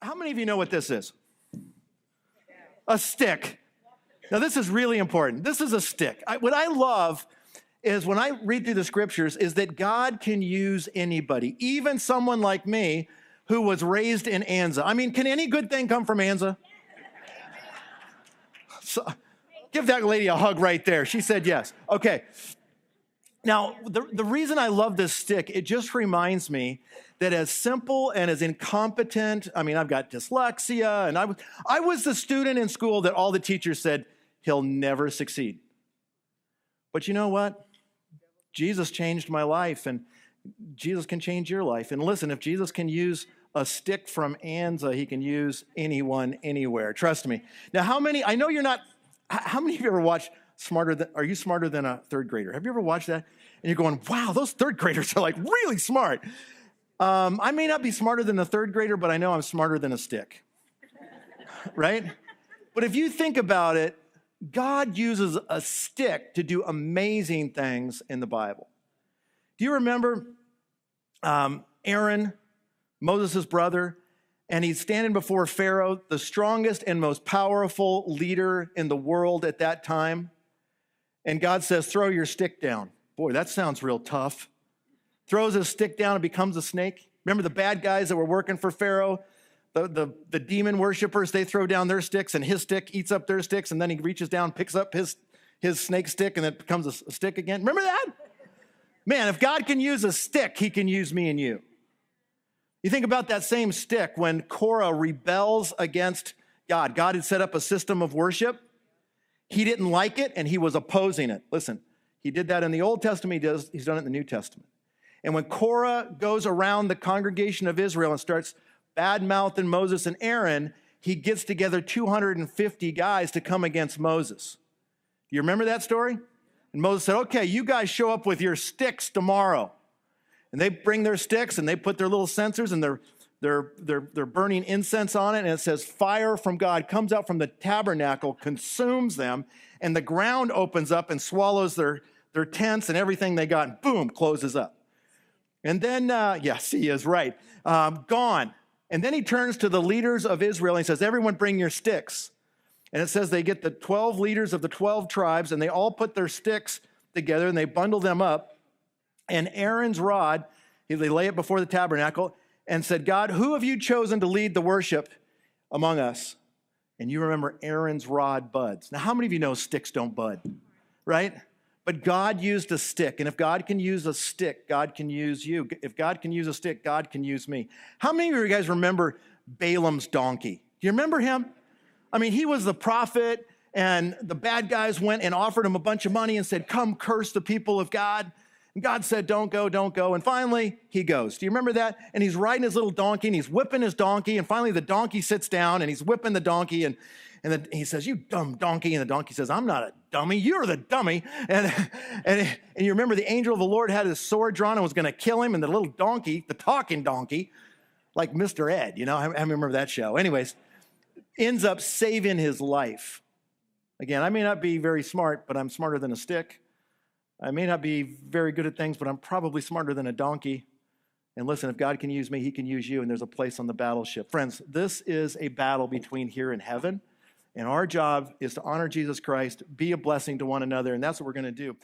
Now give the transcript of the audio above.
How many of you know what this is? A stick. Now, this is really important. This is a stick. What I love is when I read through the scriptures is that God can use anybody, even someone like me who was raised in Anza. I mean, can any good thing come from Anza? So, give that lady a hug right there. She said yes. Okay. Now, the reason I love this stick, it just reminds me that as simple and as incompetent, I mean, I've got dyslexia, and I was the student in school that all the teachers said, he'll never succeed. But you know what? Jesus changed my life, and Jesus can change your life. And listen, if Jesus can use a stick from Anza, he can use anyone, anywhere. Trust me. Now, how many of you ever watched Are You Smarter Than a Third Grader? Have you ever watched that? And you're going, wow, those third graders are like really smart. I may not be smarter than a third grader, but I know I'm smarter than a stick, right? But if you think about it, God uses a stick to do amazing things in the Bible. Do you remember Aaron, Moses' brother, and he's standing before Pharaoh, the strongest and most powerful leader in the world at that time? And God says, throw your stick down. Boy, that sounds real tough. Throws his stick down and becomes a snake. Remember the bad guys that were working for Pharaoh? The demon worshipers, they throw down their sticks, and his stick eats up their sticks, and then he reaches down, picks up his snake stick, and it becomes a stick again. Remember that? Man, if God can use a stick, he can use me and you. You think about that same stick when Korah rebels against God. God had set up a system of worship. He didn't like it, and he was opposing it. Listen, he did that in the Old Testament. He's done it in the New Testament. And when Korah goes around the congregation of Israel and starts bad-mouthing Moses and Aaron, he gets together 250 guys to come against Moses. Do you remember that story? And Moses said, okay, you guys show up with your sticks tomorrow. And they bring their sticks, and they put their little censers, and they're burning incense on it, and it says fire from God comes out from the tabernacle, consumes them, and the ground opens up and swallows their tents and everything they got, and boom, closes up. And then, yes, he is right, gone. And then he turns to the leaders of Israel and he says, everyone bring your sticks. And it says they get the 12 leaders of the 12 tribes, and they all put their sticks together and they bundle them up. And Aaron's rod, they lay it before the tabernacle and said, God, who have you chosen to lead the worship among us? And you remember Aaron's rod buds. Now, how many of you know sticks don't bud, right? But God used a stick. And if God can use a stick, God can use you. If God can use a stick, God can use me. How many of you guys remember Balaam's donkey? Do you remember him? I mean, he was the prophet, and the bad guys went and offered him a bunch of money and said, come curse the people of God. And God said, don't go, don't go. And finally, he goes. Do you remember that? And he's riding his little donkey, and he's whipping his donkey. And finally, the donkey sits down, and he's whipping the donkey. And then he says, you dumb donkey. And the donkey says, I'm not a dummy. You're the dummy. And you remember the angel of the Lord had his sword drawn and was going to kill him. And the little donkey, the talking donkey, like Mr. Ed, you know, I remember that show. Anyways, ends up saving his life. Again, I may not be very smart, but I'm smarter than a stick. I may not be very good at things, but I'm probably smarter than a donkey. And listen, if God can use me, he can use you, and there's a place on the battleship. Friends, this is a battle between here and heaven, and our job is to honor Jesus Christ, be a blessing to one another, and that's what we're going to do.